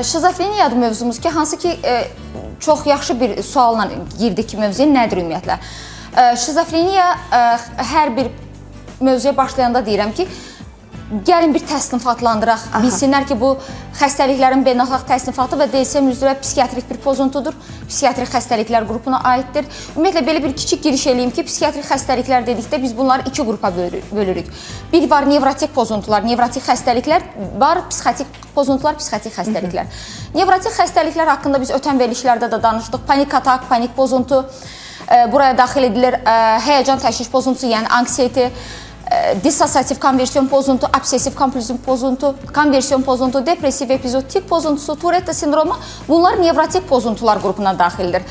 Şizofreniyadır mövzumuz ki, hansı ki çox yaxşı bir sualla girdik ki, mövzuya nədir ümumiyyətlə? Şizofreniya hər bir mövzuya başlayanda deyirəm ki, gəlin bir təsnifatlandıraq, bilsinlər ki, bu xəstəliklərin beynəlxalq təsnifatı və DSM üzrə psixiatrik bir pozuntudur, psixiatrik xəstəliklər qrupuna aiddir. Ümumiyyətlə, belə bir kiçik giriş eləyim ki, psixiatrik xəstəliklər dedikdə biz bunları iki qrupa bölürük. Bir var nevrotik pozuntular, nevrotik xəstəliklər var, psixotik pozuntular, psixotik xəstəliklər. Nevrotik xəstəliklər haqqında biz ötən verilişlərdə də danışdıq. Panik atak, panik pozuntu, buraya daxil edilir həyəcan təşviş pozuntusu, yəni anksiyeti, dissosiativ konversiyon pozuntu, obsesiv kompulsiv pozuntu, konversiyon pozuntu, depressiv epizod, tik pozuntusu, Tourette sindromu, bunlar nevrotik pozuntular qrupuna daxildir.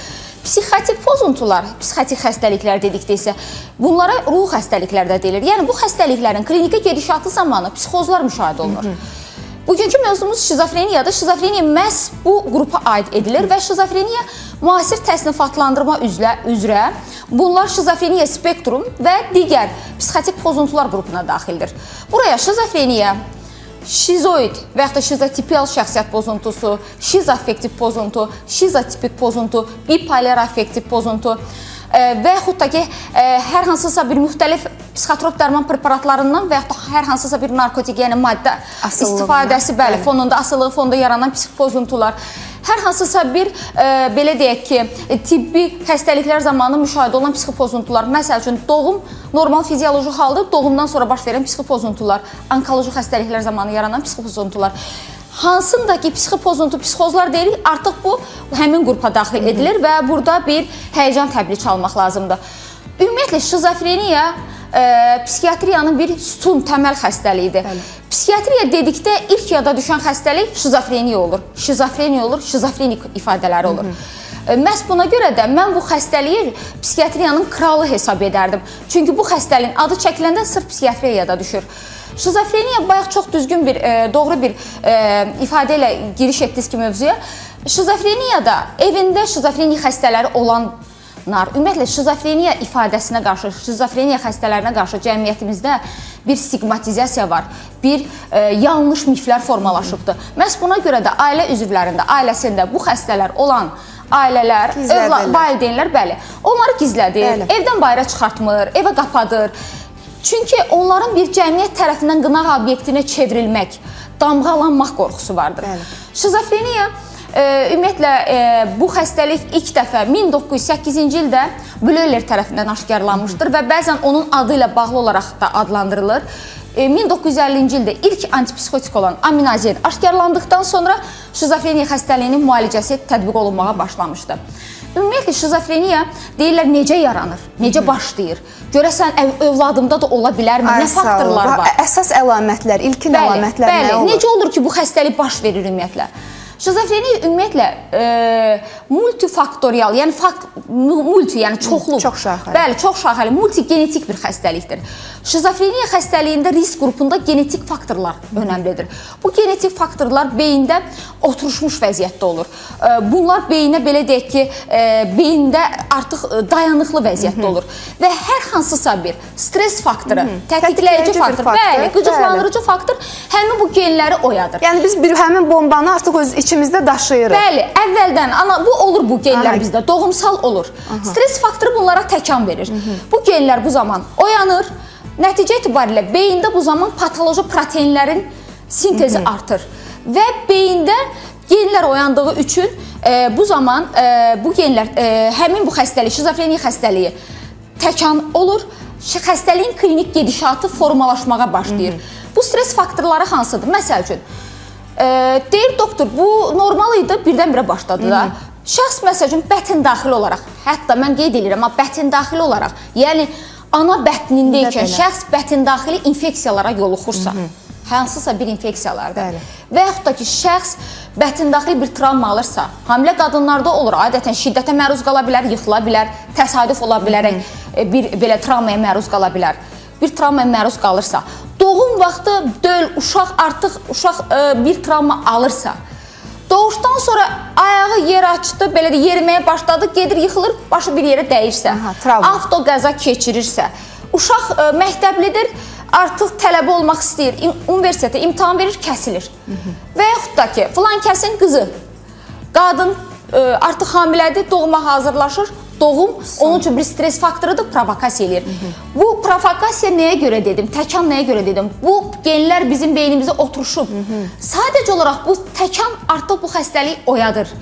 Psixotik pozuntular, psixotik xəstəliklər dedikdə isə bunlara ruh xəstəliklər də deyilir. Yəni bu xəstəliklərin klinika gedişatı zamanı psixozlar müşahidə olunur. Bugünkü mövzumuz şizofreniyadır. Şizofreniya məhz bu qrupa aid edilir və şizofreniya müasir təsnifatlandırma üzrə bunlar şizofreniya spektrum və digər psixotik pozuntular qrupuna daxildir. Buraya şizofreniya, şizoid və yaxud da şizotipiyal şəxsiyyət pozuntusu, şizoaffektiv pozuntu, şizotipik pozuntu, bipolar affektiv pozuntu və yaxud da ki, hər hansısa bir müxtəlif psixotrop dərman preparatlarından və yaxud da hər hansısa bir narkotik, yəni maddə istifadəsi, fonunda, asılılığı fonunda yaranan psixik pozuntular, hər hansısa bir, belə deyək ki, tibbi xəstəliklər zamanı müşahidə olan psixik pozuntular, məsəl üçün, doğum normal fizioloji haldır, doğumdan sonra baş verən psixik pozuntular, onkoloji xəstəliklər zamanı yaranan psixik pozuntular. Hansındakı psixik pozuntu, psixozlar deyirik, artıq bu həmin qrupa daxil edilir və burada bir həyəcan təbili çalmaq lazımdır. Ümumiyyətlə, şizofreniya psixiatriyanın bir sütun, təməl xəstəliyidir. Psixiatriya dedikdə ilk yada düşən xəstəlik şizofreniya olur. Şizofreniya olur, şizofrenik ifadələri olur. Məhz buna görə də mən bu xəstəliyi psixiatriyanın kralı hesab edərdim. Çünki bu xəstəliyin adı çəkiləndə sırf psixiatriyada düşür. Şizofreniya bayaq çox düzgün bir, doğru bir ifadə ilə giriş etdiniz ki mövzuya. Şizofreniyada evində şizofreniya xəstələri olanlar, ümumiyyətlə şizofreniya ifadəsinə qarşı, şizofreniya xəstələrinə qarşı cəmiyyətimizdə bir stigmatizasiya var, bir yanlış miflər formalaşıbdır. Məhz buna görə də ailə üzvlərində, ailəsində bu xəstələr olan ailələr, valideynlər, bəli, onları gizlədir, evdən bayıra çıxartmır, evə qapadır. Çünki onların bir cəmiyyət tərəfindən qınaq obyektinə çevrilmək, damğalanmaq qorxusu vardır. Şizofreniya, ümumiyyətlə, bu xəstəlik ilk dəfə 1908-ci ildə Bleuler tərəfindən aşkarlanmışdır və bəzən onun adı ilə bağlı olaraq da adlandırılır. 1950-ci ildə ilk antipsixotik olan aminazin aşkarlandıqdan sonra şizofreniya xəstəliyinin müalicəsi tətbiq olunmağa başlamışdı. Ümumiyyətlə, şizofreniya deyirlər necə yaranır, necə başlayır? Görəsən, övladımda da ola bilərmi? Nə faktorlar var? Əsas əlamətlər, ilkin əlamətlər nə olur? Necə olur ki, bu xəstəlik baş verir ümumiyyətlə? Şizofreniya ümumiyyətlə multifaktorial, yəni multi, yəni çoxlu, çox şaxəli, multigenetik bir xəstəlikdir. Şizofreniya xəstəliyində risk qrupunda genetik faktorlar önəmlidir. Bu genetik faktorlar beyində oturuşmuş vəziyyətdə olur. Bunlar beyinə, belə deyək ki, beyində artıq dayanıqlı vəziyyətdə olur. Və hər hansısa bir stres faktoru, tətikləyici faktor, qıcıqlandırıcı faktor həmin bu genləri oyadır. Yəni biz həmin bombanı artıq öz içimizdə daşıyırıq. Bəli, əvvəldən, bu olur bu genlər bizdə, doğumsal olur. Stres faktoru bunlara təkan verir. Bu genlər bu zaman oyanır, nəticə etibarilə beyində bu zaman patoloji proteinlərin sintezi artır. Və beyində genlər oyandığı üçün bu zaman bu genlər, həmin bu xəstəlik, şizofreniya xəstəliyi təkan olur, xəstəliyin klinik gedişatı formalaşmağa başlayır. Bu stres faktorları hansıdır? Məsəl üçün, deyir doktor, bu normal idi, birdən-birə başladı da. Şəxs, məsəl üçün, bətin daxili olaraq, hətta mən qeyd edirəm, amma bətin daxili olaraq, yəni ana bətnindəykən şəxs bətin daxili infeksiyalara yoluxursa, hansısa bir infeksiyalardır. Və yaxud da ki, şəxs bətin daxili bir travma alırsa, hamilə qadınlarda olur, adətən şiddətə məruz qala bilər, yıxıla bilər, təsadüf ola bilərək bir belə travmaya məruz qala bilər. Bir travmaya məruz qalırsa, doğum vaxtı uşaq artıq bir travma alırsa, doğuşdan sonra ayağı yer açdı, belə də yeriməyə başladı, gedir, yıxılır, başı bir yerə dəyirsə, avtoqəza keçirirsə, uşaq məktəblidir, artıq tələbə olmaq istəyir, universitetə imtahan verir, kəsilir. Və yaxud da ki, filan kəsin qızı, qadın artıq hamilədir, doğuma hazırlaşır, doğum onun üçün bir stres faktorudur, provokasiya eləyir. Bu provokasiya nəyə görə dedim, təkan nəyə görə dedim? Bu genlər bizim beynimizə oturuşub. Sadəcə olaraq bu təkan artıq bu xəstəliyi oyadır.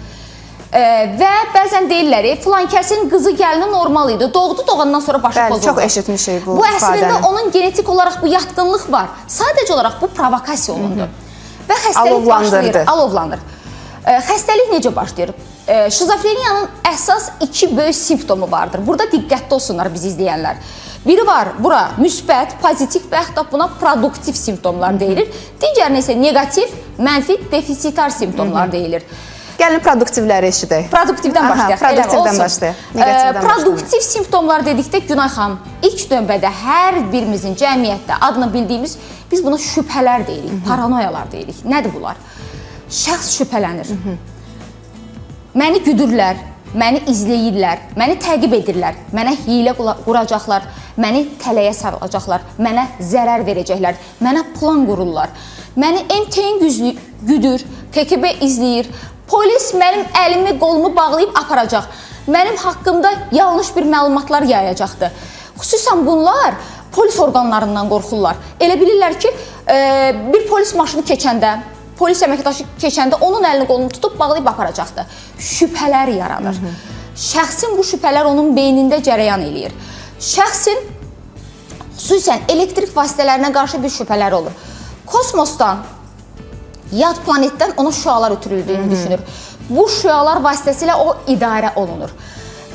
Və bəzən deyirlər, filan kəsin qızı gəlini normal idi, doğandan sonra başı pozuldu. Bəli, çox eşitmişik bu ifadəni. Bu əslində ifadəni. onun genetik olaraq bu yatqınlıq var. Sadəcə olaraq bu provokasiya olundu. Və xəstəlik başlayır, alovlanır. Xəstəlik necə başlayır? Şizofreniyanın əsas iki böyük simptomu vardır. Burada diqqətli olsunlar biz izləyənlər. Biri var, bura müsbət, pozitiv və yaxud da buna produktiv simptomlar deyilir. Digərinə isə negativ, mənfi, defisitar simptomlar deyilir. Gəlin produktivləri eşidək. Produktivdən başlayaq. Produktivdən başlayaq. Produktiv simptomlar dedikdə Günay xanım, ilk növbədə hər birimizin cəmiyyətdə adını bildiyimiz, biz buna şübhələr deyirik, paranoyalar deyirik. Nədir bunlar? Şəxs şübhələnir. Məni güdürlər, məni izləyirlər, məni təqib edirlər, mənə hiylə quracaqlar, məni tələyə sarılacaqlar, mənə zərər verəcəklər, mənə plan qururlar. Məni MTN güdür, TKB izləyir, polis mənim əlimi, qolumu bağlayıb aparacaq. Mənim haqqımda yanlış bir məlumatlar yayacaqdır. Xüsusən bunlar polis orqanlarından qorxurlar. Elə bilirlər ki, bir polis maşını keçəndə, polis əməkdaşı keçəndə onun əlini qolunu tutub bağlayıb aparacaqdır. Şübhələr yaranır. Şəxsin bu şübhələr onun beynində cərəyan eləyir. Şəxsin xüsusən elektrik vasitələrinə qarşı bir şübhələr olur. Kosmosdan, yad planetdən ona şüalar ötürüldüyünü düşünür. Bu şüalar vasitəsilə o idarə olunur.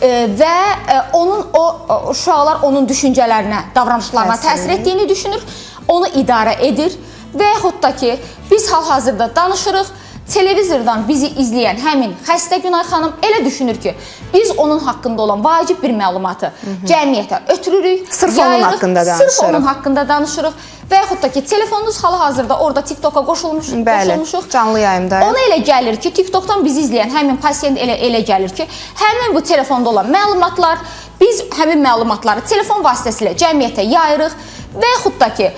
Və onun o şüalar onun düşüncələrinə, davranışlarına təsir etdiyini düşünür, onu idarə edir. Və yaxud da ki, biz hal-hazırda danışırıq, televizordan bizi izləyən həmin xəstə Günay xanım elə düşünür ki, biz onun haqqında olan vacib bir məlumatı cəmiyyətə ötürürük, sırf onun haqqında danışırıq. Sırf onun haqqında danışırıq. Və yaxud da ki, telefonunuz hal-hazırda orada TikToka qoşulmuşuq. Bəli, canlı yayımda. Ona elə gəlir ki, TikTokdan bizi izləyən həmin pasiyent elə gəlir ki, həmin bu telefonda olan məlumatlar, biz həmin məlumatları telefon vasitəsilə cəmiyyətə yayırıq və yaxud da ki,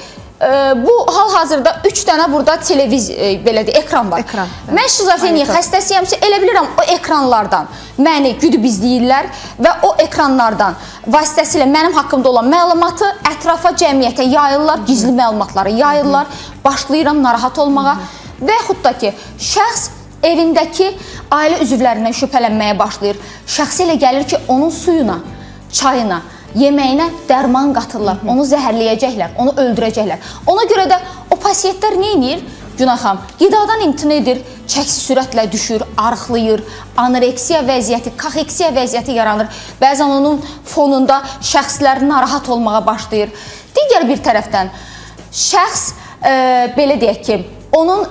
bu hal-hazırda 3 dənə burada ekran var. Mən şizofreniya xəstəsiyəmsə, elə bilirəm o ekranlardan məni güdüb izləyirlər və o ekranlardan vasitəsilə mənim haqqımda olan məlumatı ətrafa, cəmiyyətə yayırlar, gizli məlumatları yayırlar, başlayıram narahat olmağa və yaxud da ki, şəxs evindəki ailə üzvlərindən şübhələnməyə başlayır. Şəxsə elə gəlir ki, onun suyuna, çayına, yeməyinə dərman qatırlar, onu zəhərləyəcəklər, onu öldürəcəklər. Ona görə də o pasiyentlər nə edir? Günay xanım, qidadan imtina edir, çəksi sürətlə düşür, arıqlayır, anoreksiya vəziyyəti, kaxeksiya vəziyyəti yaranır. Bəzən onun fonunda şəxslər narahat olmağa başlayır. Digər bir tərəfdən, şəxs, belə deyək ki, onun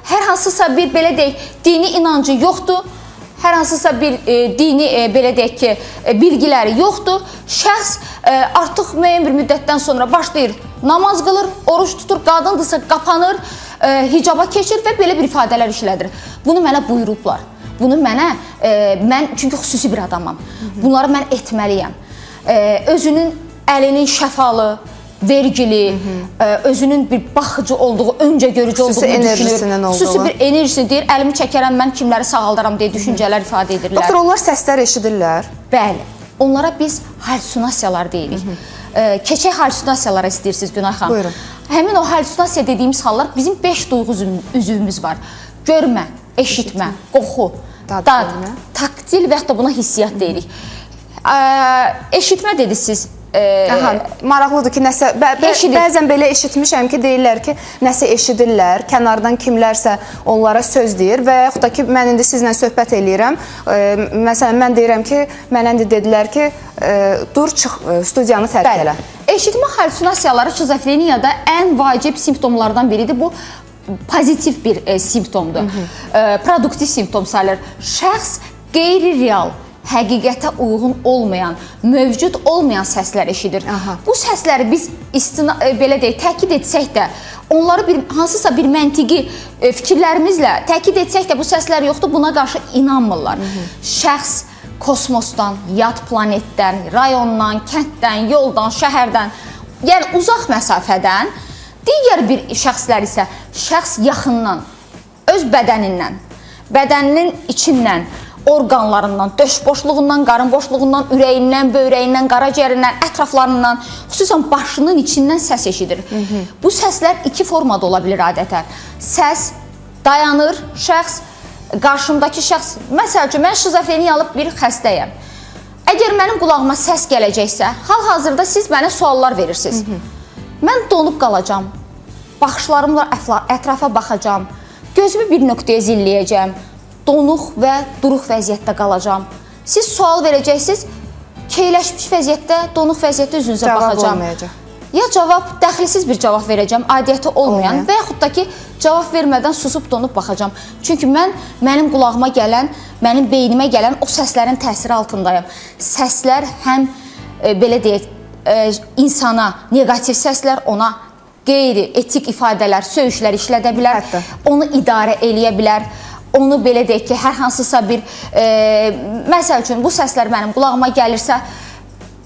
hər hansısa bir, belə deyək, dini inancı yoxdur, hər hansısa bir dini, belə deyək ki, bilgiləri yoxdur. Şəxs artıq müəyyən bir müddətdən sonra başlayır, namaz qılır, oruç tutur, qadındırsa qapanır, hicaba keçir və belə bir ifadələr işlədir. Bunu mənə buyurublar. Bunu mənə, mən çünki xüsusi bir adamam. Bunları mən etməliyəm. Özünün əlinin şəfalı, vergili, özünün bir baxıcı olduğu, öncə görücü olduğunu düşünür. Xüsusi bir enerjisini deyir, əlimi çəkərəm, mən kimləri sağaldaram deyə düşüncələr ifadə edirlər. Doktor, onlar səslər eşidirlər? Bəli, onlara biz halüsinasiyalar deyirik. Keçək halüsinasiyalara istəyirsiniz Günay xanım. Buyurun. Həmin o halüsinasiya dediyimiz hallar bizim 5 duyğu üzvümüz var. Görmə, eşitmə, qoxu, dad, taktil və yaxud da buna hissiyat deyirik. Eşitmə dediniz. Maraqlıdır ki, nəsə bəzən belə eşitmişəm ki, deyirlər ki, nəsə eşidirlər, kənardan kimlərsə onlara söz deyir və yaxud da ki, mən indi sizlə söhbət eləyirəm. Məsələn, mən deyirəm ki, mənə indi dedilər ki, dur, çıx, studiyanı tərk elə. Eşitmə halüsinasiyaları şizofreniyada ən vacib simptomlardan biridir. Bu pozitiv bir simptomdur. Produktiv simptom sayılır. Şəxs qeyri-real, həqiqətə uyğun olmayan, mövcud olmayan səslər eşidir. Bu səsləri biz belə deyək, təkid etsək də, onları hansısa bir məntiqi fikirlərimizlə təkid etsək də bu səslər yoxdur, buna qarşı inanmırlar. Şəxs kosmosdan, yad planetdən, rayondan, kənddən, yoldan, şəhərdən yəni uzaq məsafədən, digər bir şəxslər isə şəxs yaxından, öz bədənindən, bədəninin içindən, orqanlarından, döş boşluğundan, qarın boşluğundan, ürəyindən, böyrəyindən, qaraciyərindən, ətraflarından, xüsusən başının içindən səs eşidir. Bu səslər iki formada ola bilir adətən. Səs dayanır, şəxs, qarşımdakı şəxs, məsəl üçün, mən şizofreniyalı bir xəstəyəm. Əgər mənim qulağıma səs gələcəksə, hal-hazırda siz mənə suallar verirsiniz. Mən donub qalacam, baxışlarımla ətrafa baxacam, gözümü bir nöqtəyə zilləyəcəm, donuq və duruq vəziyyətdə qalacam. Siz sual verəcəksiniz, keyləşmiş vəziyyətdə, donuq vəziyyətdə üzünüzə baxacam. Cavab olmayacaq. Ya cavab, dəxilsiz bir cavab verəcəm, adiyyəti olmayan və yaxud da ki, cavab vermədən susub donub baxacam. Çünki mənim qulağıma gələn, mənim beynimə gələn o səslərin təsiri altındayım. Səslər həm, belə deyək, insana negativ səslər, ona qeyri-etik ifadələr, söyüşlər işlədə bilər, onu idarə eləyə bilər. Onu belə deyək ki, hər hansısa bir, məsəl üçün, bu səslər mənim qulağıma gəlirsə,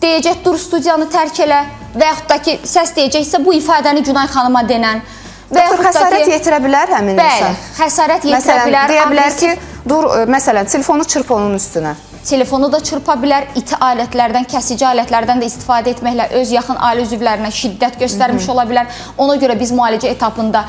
deyəcək, dur studiyanı tərk elə və yaxud da ki, səs deyəcəksə, bu ifadəni Günay xanıma denən. Doktor, xəsarət yetirə bilər həmin insan? Bəli, xəsarət yetirə bilər. Məsələn, deyə bilər ki, dur, məsələn, telefonu çırp onun üstünə. Telefonu da çırpa bilər, iti alətlərdən, kəsici alətlərdən də istifadə etməklə öz yaxın ailə üzvlərinə şiddət göstərmiş ola bilər. Ona görə biz müalicə etapında,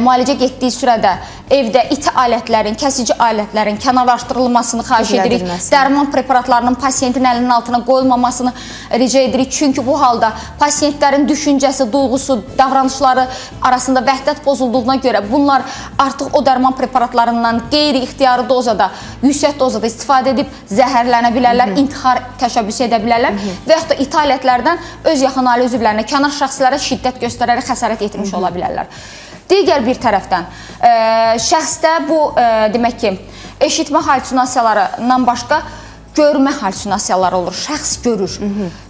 müalicə getdiyi sürədə evdə iti alətlərin, kəsici alətlərin kənarlaşdırılmasını xahiş edirik. Dərman preparatlarının pasiyentin əlinin altına qoyulmamasını rica edirik. Çünki bu halda pasiyentlərin düşüncəsi, duyğusu, davranışları arasında vəhdət pozulduğuna görə bunlar artıq o dərman preparatlarından qeyri-ixtiyari dozada, yüksək dozada istifadə edib zəhərlənə bilərlər, intihar təşəbbüs edə bilərlər və yaxud da iti alətlərdən öz yaxın ailə üzvlərinə, kənar şəxslərə şiddət göstərərək xəsarət yetirmiş ola bilərlər. Digər bir tərəfdən, şəxsdə bu, demək ki, eşitmə halüsinasiyalarından başqa görmə halüsinasiyaları olur. Şəxs görür.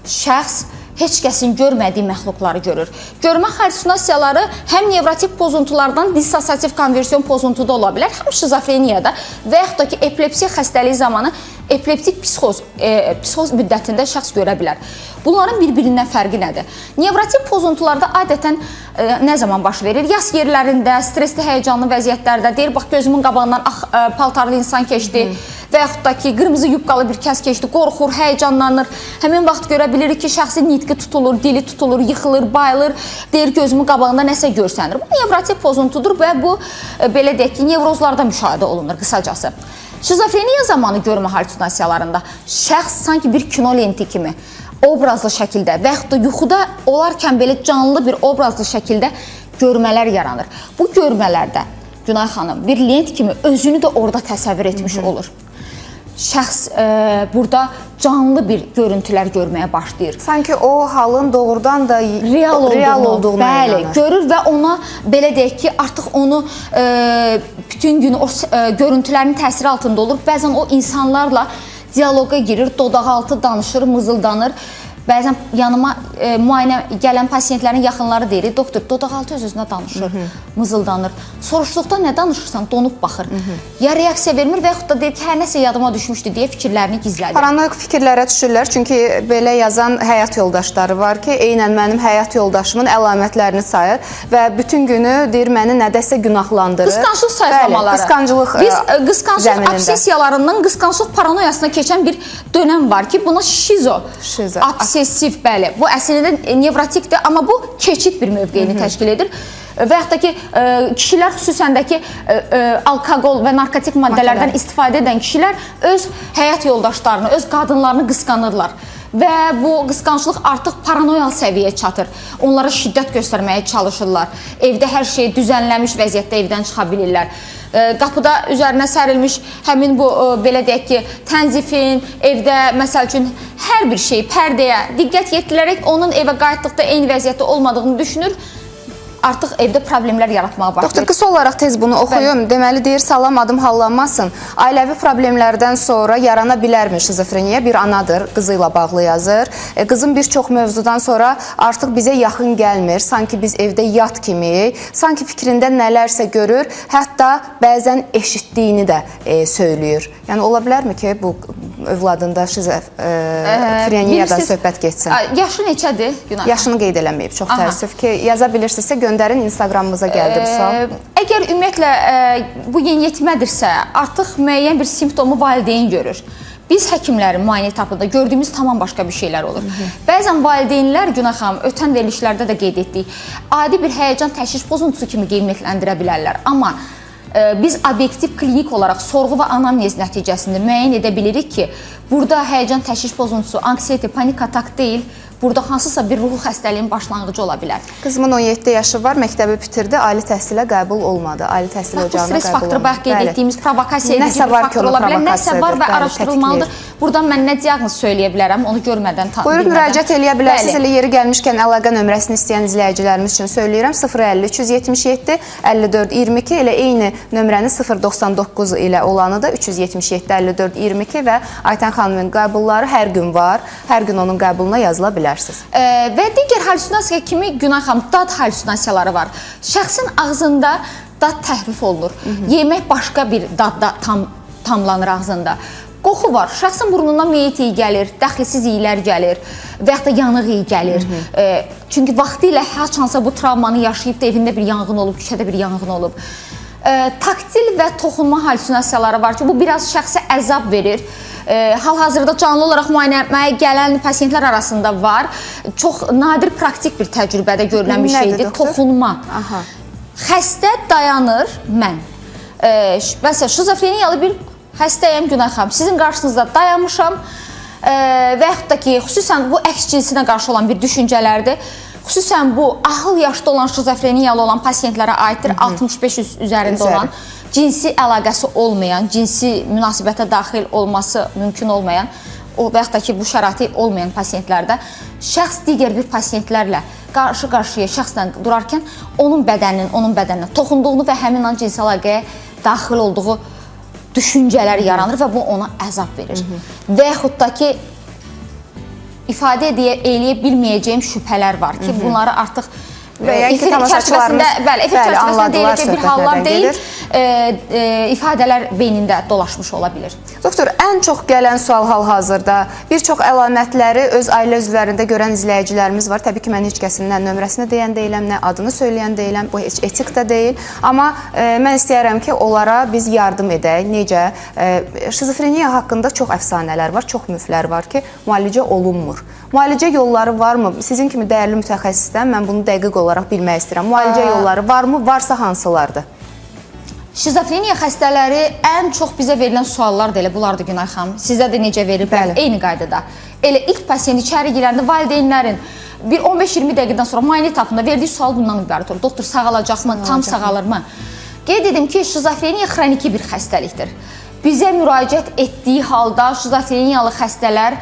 Şəxs heç kəsin görmədiyi məxluqları görür. Görmə halüsinasiyaları həm nevrotik pozuntulardan dissosiativ konversiyon pozuntuda ola bilər, həm şizofreniyada və yaxud da ki, epilepsiya xəstəliyi zamanı epileptik psixoz müddətində şəxs görə bilər. Bunların bir-birindən fərqi nədir? Nevrotik pozuntularda adətən nə zaman baş verir? Yas yerlərində, stresli, həyəcanlı vəziyyətlərdə deyir, bax, gözümün qabağından paltarlı insan keçdi və yaxud da ki, qırmızı yubqalı bir kəs keçdi, qorxur, həyəcanlanır. Həmin vaxt görə bilirik ki, şəxsin nitqi tutulur, dili tutulur, yıxılır, bayılır, deyir, gözümün qabağında nəsə görsənir. Bu nevrotik pozuntudur və bu, belə deyək ki, nevrozlarda müşahidə olunur qısacası. Şizofreniya zamanı görmə halüsinasiyalarında şəxs sanki bir kino lenti kimi obrazlı şəkildə və yaxud da yuxuda olarkən belə canlı bir obrazlı şəkildə görmələr yaranır. Bu görmələrdə Günay xanım bir lent kimi özünü də orada təsəvvür etmiş olur. Şəxs burada canlı bir görüntülər görməyə başlayır. Sanki o halın doğrudan da real olduğunu bəli, görür və ona belə deyək ki, artıq onu bütün gün o görüntülərin təsiri altında olur. Bəzən o insanlarla diyaloqa girir, dodaqaltı danışır, mızıldanır. Bəzən yanıma müayinə gələn pasiyentlərin yaxınları deyir, doktor, dodaqaltı öz-özünə danışır, mızıldanır. Soruşduqda nə danışırsan, donub baxır. Ya reaksiya vermir və yaxud da deyir ki, hər nəsə yadıma düşmüşdü deyə fikirlərini gizlədir. Paranoik fikirlərə düşürlər, çünki belə yazan həyat yoldaşları var ki, eynən mənim həyat yoldaşımın əlamətlərini sayır və bütün günü deyir, məni nədəsə günahlandırır. Qısqanclıq sayıqlamaları. Qısqanclıq biz qısqanclıq obsessiyalarından qısqanclıq paranoyasına keçən bir dönəm var ki, buna şizo. Obsessiv, bəli. Bu əslində nevrotikdir, amma bu keçid bir mövqeyini təşkil edir. Və yaxud da ki, kişilər xüsusən də ki, alkoqol və narkotik maddələrdən istifadə edən kişilər öz həyat yoldaşlarını, öz qadınlarını qısqanırlar. Və bu qısqanclıq artıq paranoyal səviyyəyə çatır. Onlara şiddət göstərməyə çalışırlar. Evdə hər şey düzənlənmiş vəziyyətdə evdən çıxa bilirlər. Qapıda üzərinə sərilmiş həmin bu, belə deyək ki, tənzifin, evdə, məsəl üçün, hər bir şey pərdəyə diqqət yetirilərək onun evə qayıtdıqda eyni vəziyyətdə olmadığını düşünür. Artıq evdə problemlər yaratmağa başlayır. Doktor, qısa olaraq tez bunu oxuyum. Deməli, deyir, sağlam adım hallanmasın. Ailəvi problemlərdən sonra yarana bilərmi şizofreniya? Bir anadır, qızı ilə bağlı yazır. Qızın bir çox mövzudan sonra artıq bizə yaxın gəlmir. Sanki biz evdə yat kimi, sanki fikrində nələrsə görür, hətta bəzən eşitdiyini də söylüyor. Yəni, ola bilərmi ki, bu övladında şizofreniyadan söhbət getsin. Yaşı neçədir Günay? Yaşını qeyd eləməyib, çox təəssüf ki, yaza bilirsinizsə göndərin, Instagramımıza gəldi bu sual. Əgər ümumiyyətlə bu yeniyetmədirsə, artıq müəyyən bir simptomu valideyn görür. Biz həkimlərin müayinə etapında gördüyümüz tamam başqa bir şeylər olur. Bəzən valideynlər, Günay xanım, ötən verilişlərdə də qeyd etdik, adi bir həyəcan təşviş pozuntusu kimi qiymətləndirə bilərlər. Amma biz obyektiv klinik olaraq sorğu və anamnez nəticəsində müəyyən edə bilirik ki, burada həyəcan təşviş pozuntusu, anksiyete, panik atak deyil, burada hansısa bir ruhi xəstəliyin başlanğıcı ola bilər. Qızımın 17 yaşı var, məktəbi bitirdi, ali təhsilə qəbul olmadı. Ali təhsil ocağına qəbul olmadı. Stres faktoru bayaq qeyd etdiyimiz provokasiya edici bir faktor ola bilər. Nəsə var və araşdırılmalıdır. Buradan mən nə diaqnoz söyləyə bilərəm, onu görmədən buyurun, müraciət eləyə bilərsiniz. Elə yeri gəlmişkən əlaqə nömrəsini istəyən izləyicilərimiz üçün söyləyirəm. 050 377 54 22, elə eyni nömrəni 099 ilə olanı da 377 54 22 və Aytən xanımın qəbulları hər gün var. Hər gün onun qəbuluna yazıla bilər. Və digər halüsinasiya kimi Günay xanım, dad halüsinasiyaları var. Şəxsin ağzında dad təhrif olunur. Yemək başqa bir dadda tamlanır ağzında. Qoxu var. Şəxsin burnundan meyit iyi gəlir, dəxlisiz iyilər gəlir və yaxud da yanıq iyi gəlir. Çünki vaxtilə haçansa bu travmanı yaşayıb da evində bir yanğın olub, küçədə bir yanğın olub. Taktil və toxunma halüsinasiyaları var ki, bu biraz şəxsə əzab verir. Hal-hazırda canlı olaraq müayinəyə gələn pasiyentlər arasında var. Çox nadir praktik bir təcrübədə görülən bir şeydir. Toxunma. Xəstə dayanır, mən. Məsələn, şizofreniyalı bir xəstəyəm Günay xanım. Sizin qarşınızda dayanmışam və yaxud da ki, xüsusən bu əks cinsinə qarşı olan bir düşüncələrdir. Xüsusən bu ahıl yaşda olan şizofreniyalı olan pasiyentlərə aiddir, 65 üzərində olan, cinsi əlaqəsi olmayan, cinsi münasibətə daxil olması mümkün olmayan, və yaxud da ki, bu şəraiti olmayan pasiyentlərdə şəxs digər bir pasiyentlərlə qarşı-qarşıya şəxslə durarkən onun bədəninə toxunduğunu və həmin an cinsi əlaqəyə daxil olduğu düşüncələr yaranır və bu ona əzab verir. Və yaxud da ki, ifadə eləyə bilməyəcəyim şübhələr var ki, bunları artıq efir çərçivəsində deyilir bir hallar deyil, ifadələr beynində dolaşmış ola bilir. Doktor, ən çox gələn sual hal-hazırda bir çox əlamətləri öz ailə üzvlərində görən izləyicilərimiz var. Təbii ki, mən heç kəsin nə nömrəsini deyən deyiləm, nə adını söyləyən deyiləm, bu heç etik də deyil. Amma mən istəyərəm ki, onlara biz yardım edək. Necə? Şizofreniya haqqında çox əfsanələr var, çox müflər var ki, müalicə olunmur. Müalicə yolları varmı? Sizin kimi dəyərli mütəxəssisdən mən bunu dəqiq olaraq bilmək istəyirəm. Müalicə yolları varmı? Varsa hansılardır? Şizofreniya xəstələri ən çox bizə verilən suallar da elə bunlardır Günay xanım. Sizə də necə verilib? Eyni qaydada. Elə ilk pasiyent içəri girəndə valideynlərin bir 15-20 dəqiqədən sonra müayinə etapında verdiyi sual bundan ibarət olur. Doktor sağalacaqmı? Tam sağalırmı? Qeyd edim ki, şizofreniya xroniki bir xəstəlikdir. Bizə müraciət etdiyi halda şizofreniyalı xəstələr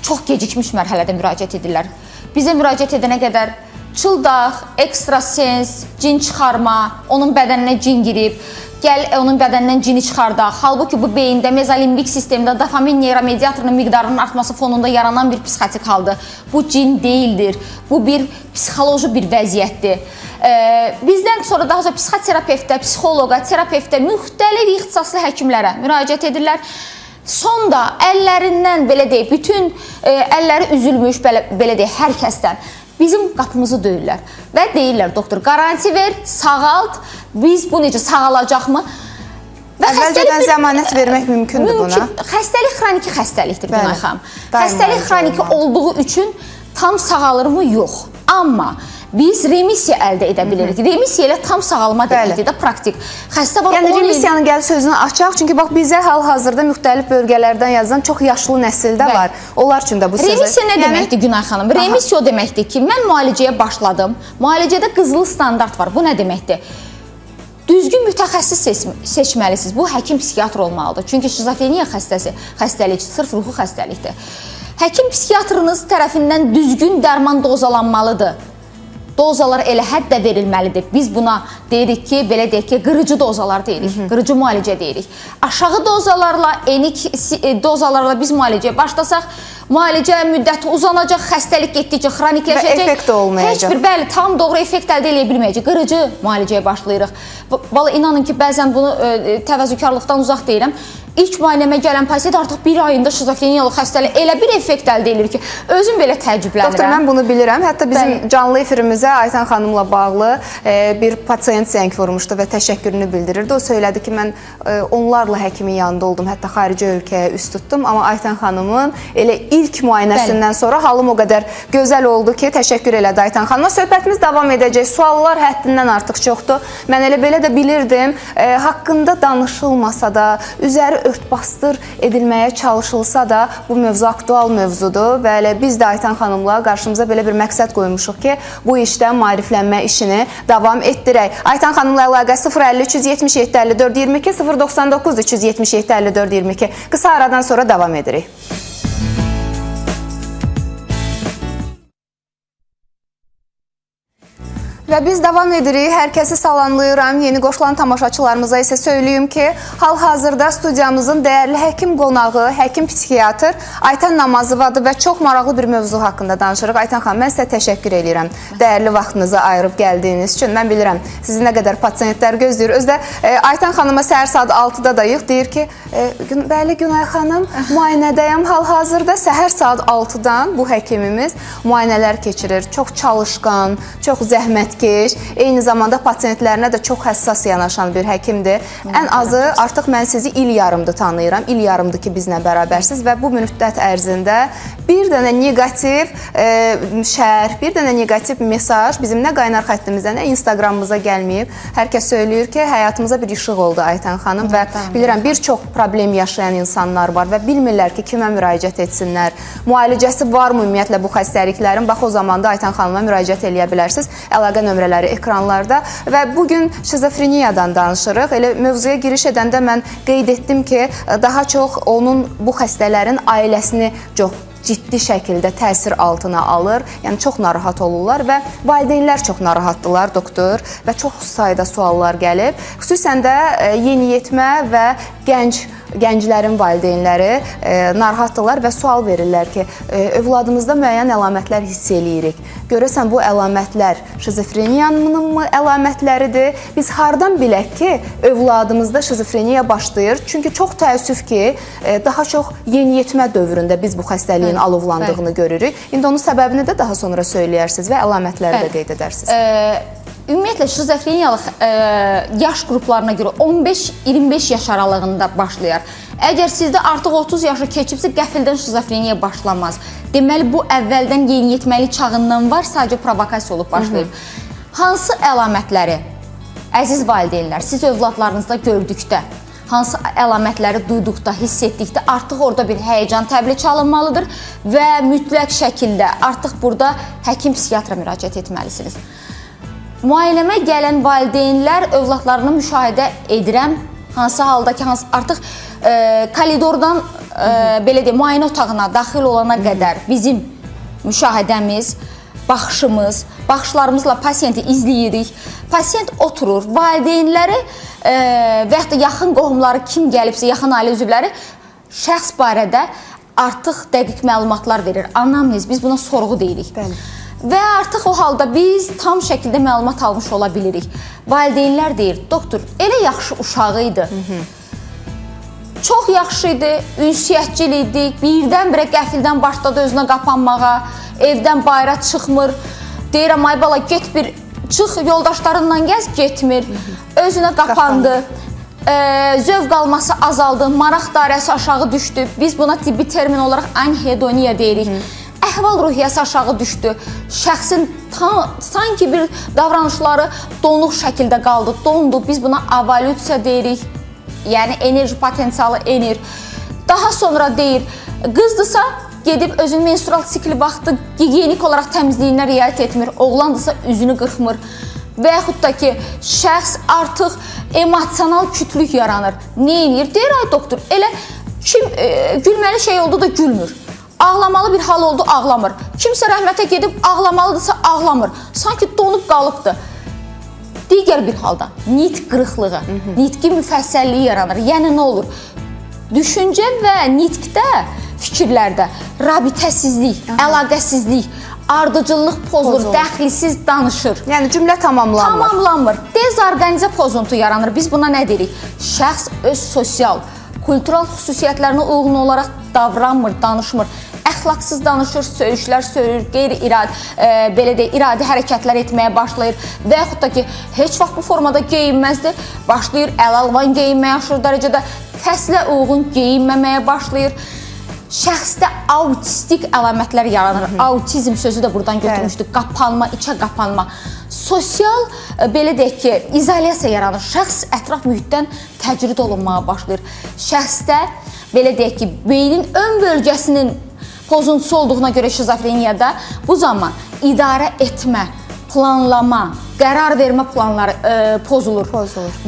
çox gecikmiş mərhələdə müraciət edirlər. Bizə müraciət edənə qədər çıldaq, ekstrasens, cin çıxarma, onun bədəninə cin girib, gəl onun bədənindən cini çıxardaq. Halbuki bu beyində mezolimbik sistemdə dopamin neyromediatorunun miqdarının artması fonunda yaranan bir psixotik haldır. Bu cin deyildir. Bu bir psixoloji bir vəziyyətdir. Bizdən sonra daha sonra psixoterapevtə, psixoloqa, terapevtə, müxtəlif ixtisaslı həkimlərə müraciət edirlər. Sonda əllərindən, belə deyək, bütün əlləri üzülmüş, belə deyək, hər kəsdən bizim qapımızı döyürlər və deyirlər, doktor, garanti ver, sağalt, biz bu necə sağalacaqmı? Əvvəlcədən zəmanət vermək mümkündür buna. Xəstəlik xroniki xəstəlikdir Günay xanım. Xəstəlik xroniki olduğu üçün tam sağalırmı? Yox. Amma biz remisiya əldə edə bilirik. Remisiya ilə tam sağalma deməkdir də praktik. Xəstə var. Yəni remisiyanın gəl sözünü açaq, çünki bax bizə hal-hazırda müxtəlif bölgələrdən yazılan çox yaşlı nəsildə var. Onlar üçün də bu sözü. Remisiya nə deməkdir Günay xanım? Remisiya o deməkdir ki, mən müalicəyə başladım. Müalicədə qızılı standart var. Bu nə deməkdir? Düzgün mütəxəssis seçməlisiniz. Bu həkim psixiatr olmalıdır. Çünki şizofreniya xəstəlik sırf ruhi xəstəlikdir. Həkim psixiatrınız tərəfindən düzgün dərman dozalanmalıdır. Dozalar elə həddə verilməlidir. Biz buna deyirik ki, belə deyək ki, qırıcı dozalar deyirik, qırıcı müalicə deyirik. Aşağı dozalarla, enik dozalarla biz müalicəyə başlasaq, müalicə müddəti uzanacaq, xəstəlik getdikcə xronikləşəcək. Və effekt olmayacaq. Heç bir, bəli, tam doğru effekt əldə edə bilməyəcək. Qırıcı müalicəyə başlayırıq. Valla inanın ki, bəzən bunu təvəzzükarlıqdan uzaq deyirəm. İlk müayinəmə gələn pasiyent artıq bir ayında şizofreniyalı xəstəlik elə bir effekt əldə edir ki, özüm belə təəccüblənirəm. Doktor, mən bunu bilirəm. Hətta bizim canlı efirimizə Aytan xanımla bağlı bir pasiyent zəng vurmuşdu və təşəkkürünü bildirirdi. O söylədi ki, mən onlarla həkimin yanında oldum, hətta xarici ölkəyə üst tutdum. Amma Aytan xanımın elə ilk müayinəsindən sonra halım o qədər gözəl oldu ki, təşəkkür elədi Aytan xanıma. Söhbətimiz davam edəcək. Suallar həddindən artıq çoxdur. Mən elə belə də bilirdim. Haqqında danışılmasa da, üzəri örtbasdır edilməyə çalışılsa da bu mövzu aktual mövzudur və elə biz də Aytan xanımla qarşımıza belə bir məqsəd qoymuşuq ki, bu işdə maariflənmə işini davam etdirək. Aytan xanımla əlaqə 050 377 54 22 099 377 54 22. Qısa aradan sonra davam edirik. Və biz davam edirik. Hər kəsi salamlayıram. Yeni qoşulan tamaşaçılarımıza isə söyləyim ki, hal-hazırda studiyamızın dəyərli həkim qonağı, həkim psixiatr Aytan Namazovadır və çox maraqlı bir mövzu haqqında danışırıq. Aytan xanım, mən sizə təşəkkür edirəm. Dəyərli vaxtınızı ayırıb gəldiyiniz üçün. Mən bilirəm, sizi nə qədər pasiyentlər gözləyir. Özdə Aytan xanıma səhər saat 6-da dayıq. Deyir ki, bəli Günay xanım, müayinədəyəm. Hal-hazırda səhər saat 6-dan bu həkimimiz müayinələr keçirir. Çox çalışqan, çox zəhmətkeş, eyni zamanda pasiyentlərinə də çox həssas yanaşan bir həkimdir. Ən azı artıq mən sizi il yarımdır tanıyıram. İl yarımdır ki, bizlə bərabərsiz və bu müddət ərzində bir dənə negativ şərh, bir dənə negativ mesaj bizim nə qaynar xəttimizə, nə Instagramımıza gəlməyib. Hər kəs söyləyir ki, həyatımıza bir işıq oldu Aytan xanım və bilirəm, bir çox problem yaşayan insanlar var və bilmirlər ki, kimə müraciət etsinlər. Müalicəsi varmı ümumiyyətlə bu xəstəliklərin? Bax, o zaman da Aytan xanıma müraciət eləyə bilərsiniz. Əlaqə nömrələri ekranlarda və bugün şizofreniyadan danışırıq. Elə mövzuya giriş edəndə mən qeyd etdim ki, daha çox onun bu xəstələrin ailəsini çox ciddi şəkildə təsir altına alır. Yəni çox narahat olurlar və valideynlər çox narahatdılar, doktor, və çox sayda suallar gəlib. Xüsusən də yeniyetmə və gənclərin valideynləri narahatdılar və sual verirlər ki, övladımızda müəyyən əlamətlər hiss eləyirik. Görəsən bu əlamətlər şizofreniyanın mı əlamətləridir? Biz hardan bilək ki, övladımızda şizofreniya başlayır? Çünki çox təəssüf ki, daha çox yeniyetmə dövründə biz bu xəstəliyin alovlandığını görürük. İndi onun səbəbini də daha sonra söyləyərsiniz və əlamətləri də qeyd edərsiniz. Ümumiyyətlə, şizofreniyalı yaş qruplarına görə 15-25 yaş aralığında başlayar. Əgər sizdə artıq 30 yaşı keçibsə, qəfildən şizofreniya başlanmaz. Deməli, bu əvvəldən yeniyetməli çağından var, sadəcə provokasiya olub başlayıb. Hansı əlamətləri, əziz valideynlər, siz övladlarınızda gördükdə, hansı əlamətləri duyduqda, hiss etdikdə artıq orada bir həyəcan təbili çalınmalıdır və mütləq şəkildə artıq burada həkim psixiatra müraciət etməlisiniz. Müayinəmə gələn valideynlər övladlarını müşahidə edirəm. Hansı halda ki, artıq koridordan belə deyim, müayinə otağına daxil olana qədər bizim müşahidəmiz, baxışlarımızla pasiyenti izləyirik. Pasiyent oturur, valideynləri və yaxud da yaxın qohumları kim gəlibsə, yaxın ailə üzvləri şəxs barədə artıq dəqiq məlumatlar verir. Anamnez, biz buna sorğu deyirik. Bəli. Və artıq o halda biz tam şəkildə məlumat almış ola bilirik. Valideynlər deyir, doktor, elə yaxşı uşağı idi. Çox yaxşı idi, ünsiyyətcil idi, birdən-birə qəfildən başladı özünə qapanmağa, evdən bayıra çıxmır. Deyirəm, ay bala, get bir çıx, yoldaşlarınla gəz, getmir. Özünə qapandı. Zövq alması azaldı, maraq dairəsi aşağı düşdü. Biz buna tibbi termin olaraq anhedoniya deyirik. Əhval-ruhiyyəsi aşağı düşdü. Şəxsin sanki bir davranışları donuq şəkildə qaldı, dondu. Biz buna evolyusiya deyirik. Yəni enerji potensialı enir. Daha sonra deyir, qızdırsa gedib özünün menstrual sikli vaxtı gigiyenik olaraq təmizliyinə riayət etmir. Oğlandırsa üzünü qırxmır. Və yaxud da ki, şəxs artıq emosional kütlük yaranır. Nə edir? Deyir, ay doktor, elə kim gülməli şey oldu da gülmür. Ağlamalı bir hal oldu, ağlamır. Kimsə rəhmətə gedib ağlamalıdırsa ağlamır. Sanki donub qalıbdır. Digər bir halda nitq qırıqlığı, nitqi müfəssəlliyi yaranır. Yəni nə olur? Düşüncə və nitqdə fikirlərdə rabitəsizlik, əlaqəsizlik, ardıcıllıq pozulur, dəxlisiz danışır. Yəni cümlə tamamlanmır. Tamamlanmır. Dezorqanizə pozuntu yaranır. Biz buna nə deyirik? Şəxs öz sosial, kultural xüsusiyyətlərinə uyğun olaraq davranmır, danışmır. Əxlaqsız danışır, söyüşlər söyür, iradi hərəkətlər etməyə başlayır və yaxud da ki, heç vaxt bu formada geyinməzdir, başlayır əl-alvan geyinməyə aşırı dərəcədə, fəslə uyğun geyinməməyə başlayır. Şəxsdə autistik əlamətlər yaranır. Autizm sözü də buradan götürmüşdük. Qapanma, içə qapanma. Sosial, belə deyək ki, izolyasiya yaranır. Şəxs ətraf mühitdən təcrid olunmağa başlayır. Şəxsdə, belə deyək ki, beynin ön bölgəsinin pozuntusu olduğuna görə şizofreniyada bu zaman idarə etmə, planlama, qərar vermə planları pozulur.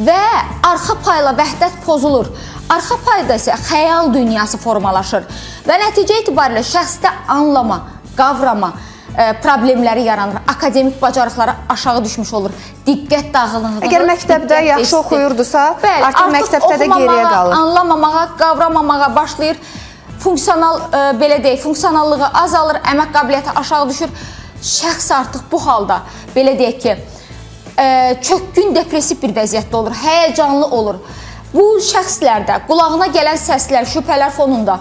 Və arxa payla vəhdət pozulur. Arxa payda isə xəyal dünyası formalaşır və nəticə etibarilə şəxsdə anlama, qavrama problemləri yaranır. Akademik bacarıqları aşağı düşmüş olur. Diqqət dağılığıdır. Əgər məktəbdə yaxşı oxuyurdusa, artıq məktəbdə də geriyə qalır. Anlamamağa, qavramamağa başlayır. Funksional, belə deyək, funksionallığı azalır, əmək qabiliyyəti aşağı düşür. Şəxs artıq bu halda, belə deyək ki, çökkün depressiv bir vəziyyətdə olur, həyəcanlı olur. Bu şəxslərdə qulağına gələn səslər, şübhələr fonunda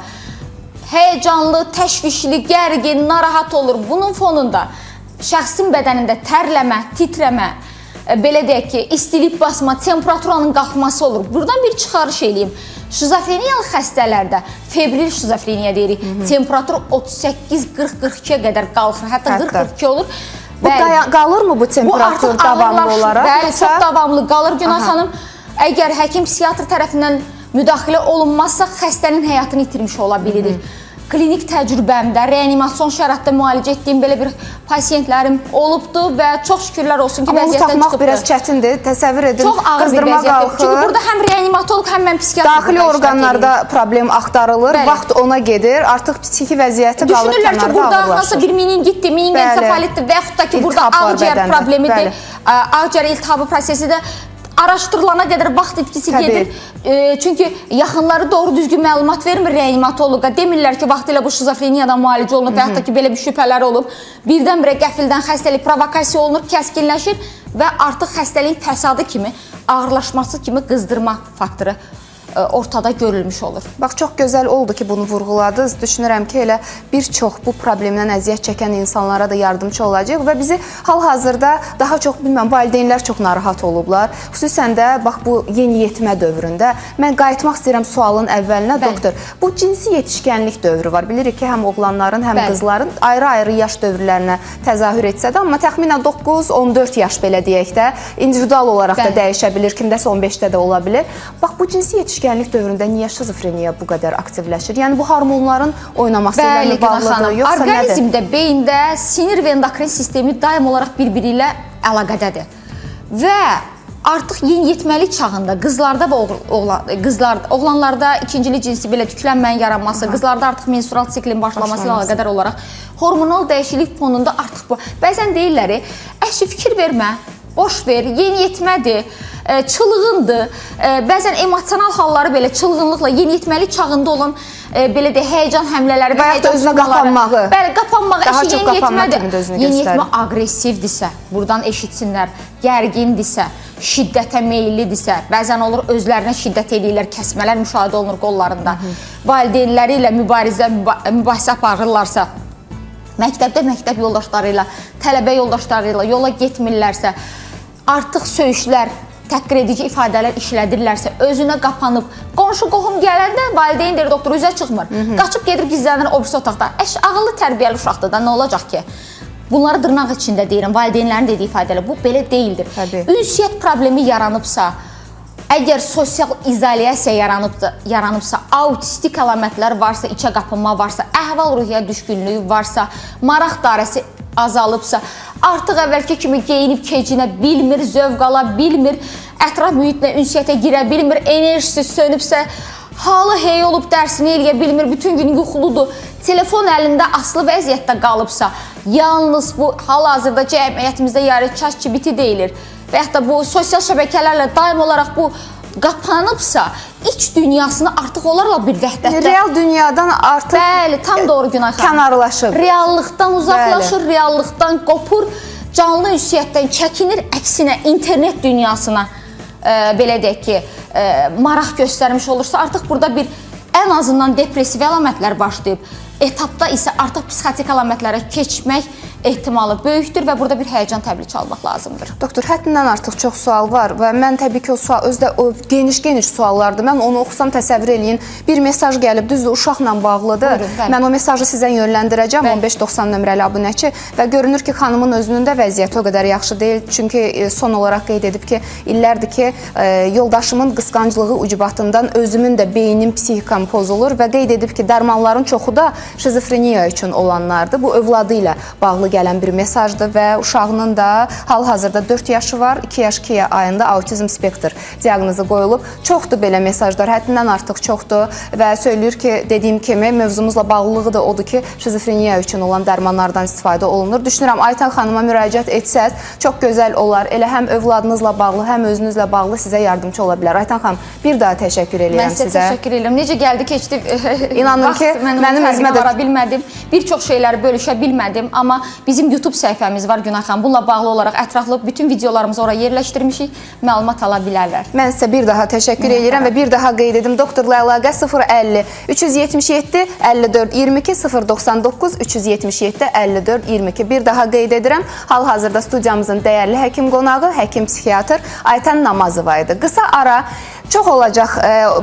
həyəcanlı, təşvişli, gərgin, narahat olur. Bunun fonunda şəxsin bədənində tərləmə, titrəmə, belə deyək ki, istilik basma, temperaturanın qalxması olur. Buradan bir çıxarış eləyim. Şizofreniyalı xəstələrdə, febril şizofreniya deyirik, temperatur 38-40-42-yə qədər qalxır, hətta 40-42 olur. Bu qalırmı bu temperatur davamlı olaraq? Bəli, çox davamlı qalır Günay xanım. Əgər həkim psixiatr tərəfindən müdaxilə olunmazsa, xəstənin həyatını itirmiş ola bilirik. Klinik təcrübəmdə, reanimasyon şəraitdə müalicə etdiyim belə bir pasiyentlərim olubdur və çox şükürlər olsun ki, vəziyyətdən çıxıbdır. Amma onu taxmaq biraz çətindir, təsəvvür edin, çox ağır bir vəziyyətdir. Çünki burada həm reanimatoloq, həm mən psixiatr daxili orqanlarda problem axtarılır, vaxt ona gedir, artıq psixi vəziyyəti qalır kənarda ağırlaşır. Düşünürlər ki, burada hansısa bir meningitdir, meningensefalitdir və yaxud da ki, burada ağciyər problemidir, ağciyər iltihabı prosesi də araşdırılana qədər vaxt itkisi gedir. Çünki yaxınları doğru düzgün məlumat vermir reanimatoloqa. Demirlər ki, vaxtilə bu şizofreniyadan müalicə olunub və yaxud da ki, belə bir şübhələr olub. Birdən-birə qəfildən xəstəlik provokasiya olunur, kəskinləşir və artıq xəstəliyin fəsadı kimi, ağırlaşması kimi qızdırma faktoru ortada görülmüş olur. Bax, çox gözəl oldu ki, bunu vurğuladınız. Düşünürəm ki, elə bir çox bu problemdən əziyyət çəkən insanlara da yardımcı olacaq və bizi hal-hazırda daha çox, bilməm, valideynlər çox narahat olublar. Xüsusən də, bax, bu yeniyetmə dövründə. Mən qayıtmaq istəyirəm sualın əvvəlinə, doktor. Bu cinsi yetişkənlik dövrü var. Bilirik ki, həm oğlanların, həm qızların ayrı-ayrı yaş dövrlərinə təzahür etsə də, amma təxminən 9-14 yaş belə deyək də, individual olaraq da dəyişə bilir, kimdəsə 15-də də ola bilir. Bax, bu cinsi yetişkənlik dövründə niyə şizofreniya bu qədər aktivləşir? Yəni, bu hormonların oynaması ilə bağlıdır, yoxsa nədir? Orqanizmdə, beyində sinir və endokrin sistemi daim olaraq bir-biri ilə əlaqədədir. Və artıq yeniyetməlik çağında qızlarda və oğlanlarda ikincili cinsi belə tüklənməyin yaranması, qızlarda artıq menstrual siklin başlaması ilə əlaqədar olaraq hormonal dəyişiklik fonunda artıq bu. Bəzən deyirlər, əşi fikir vermə, boş ver, yeniyetmədir, çılğındır. Bəzən emosional halları belə çılğınlıqla yeniyetməlik çağında olan belə də həyəcan həmlələri və hətta özünə qapanmağı. Bəli, qapanmağı, daha çox qapanma kimi də özünü göstərir. Yeniyetmə aqressivdirsə, buradan eşitsinlər, gərgindirsə, şiddətə meyillidirsə, bəzən olur özlərinə şiddət edirlər, kəsmələr müşahidə olunur qollarında. Valideynləri ilə mübahisə aparırlarsa, məktəbdə məktəb yoldaşları ilə, tələbə yoldaşları ilə yola getmirlərsə, artıq söyüşlər, təhqir edici ifadələr işlədirlərsə, özünə qapanıb, qonşu qohum gələndə valideyn deyir, doktor üzə çıxmır, qaçıb gedir gizlənir o birisi otaqda. Ağıllı tərbiyəli uşaqdır da, nə olacaq ki? Bunları dırnaq içində deyirəm, valideynlərin dediyi ifadələr, bu belə deyildir. Ünsiyyət problemi yaranıbsa, əgər sosial izolyasiya yaranıbsa, autistik əlamətlər varsa, içə qapanma varsa, əhval-ruhiyyə düşkünlüyü varsa, maraq dairəsi azalıbsa, artıq əvvəlki kimi geyinib keçinə bilmir, zövq ala bilmir, ətraf mühitlə ünsiyyətə girə bilmir, enerjisi sönübsə, halı hey olub dərsini eləyə bilmir, bütün gün yuxuludur, telefon əlində asılı vəziyyətdə qalıbsa, yalnız bu hal-hazırda cəmiyyətimizdə ChatGPT deyilir və yaxud da bu sosial şəbəkələrlə daim olaraq bu qapanıbsa, iç dünyasını artıq onlarla bir vəhdətdə. Real dünyadan artıq Bəli, tam doğru Günay xanım. kənarlaşıb. Reallıqdan uzaqlaşır, reallıqdan qopur, canlı ünsiyyətdən çəkinir, əksinə internet dünyasına belə deyək ki, maraq göstərmiş olursa, artıq burada bir ən azından depressiv əlamətlər başlayıb. Etapda isə artıq psixotik əlamətlərə keçmək ehtimalı böyükdür və burada bir həyəcan təbili çalmaq lazımdır. Doktor, həddindən artıq çox sual var və mən təbii ki, o sual özdə o geniş suallardır. Mən onu oxusam təsəvvür eləyin. Bir mesaj gəlib, düzdür, uşaqla bağlıdır. Buyurun, mən o mesajı sizə yönləndirəcəm, 1590 nömrəli abunəçi və görünür ki, xanımın özünün də vəziyyəti o qədər yaxşı deyil. Çünki son olaraq qeyd edib ki, illərdir ki, yoldaşımın qısqanclığı ucbatından özümün də beynim, psixikam pozulur və qeyd edib ki, dərmanların çoxu da şizofreniya üçün olanlardır. Bu övladı ilə bağlı gələn bir mesajdır və uşağının da hal-hazırda 4 yaşı var, 2 yaş 2 ayında autizm spektr diaqnozu qoyulub. Çoxdur belə mesajlar, həddindən artıq çoxdur və söyləyir ki, dediyim kimi mövzumuzla bağlılığı da odur ki, şizofreniya üçün olan dərmanlardan istifadə olunur. Düşünürəm, Aytan xanıma müraciət etsəz çox gözəl olar. Elə həm övladınızla bağlı, həm özünüzlə bağlı sizə yardımcı ola bilər. Aytan xanım, bir daha təşəkkür edirəm sizə. Mən sizə təşəkkür edirəm. Necə gəldi, keçdi. İnanın ki, mənim özümə də bilmədim. Bir çox şeyləri bölüşə bilmədim, amma bizim YouTube səhifəmiz var Günay xanım. Bununla bağlı olaraq ətraflı bütün videolarımızı oraya yerləşdirmişik. Məlumat ala bilərlər. Mən sizə bir daha təşəkkür edirəm və bir daha qeyd edim. Doktorla əlaqə 050 377 54 22 099 377 54 22. Bir daha qeyd edirəm. Hal-hazırda studiyamızın dəyərli həkim qonağı, həkim psixiatr Aytan Namazova idi. Qısa ara çox olacaq,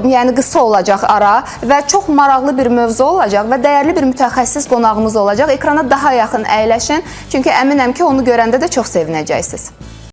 yəni qısa olacaq ara və çox maraqlı bir mövzu olacaq və dəyərli bir mütəxəssis qonağımız olacaq. Ekrana daha yaxın əyləşin, çünki əminəm ki, onu görəndə də çox sevinəcəksiniz.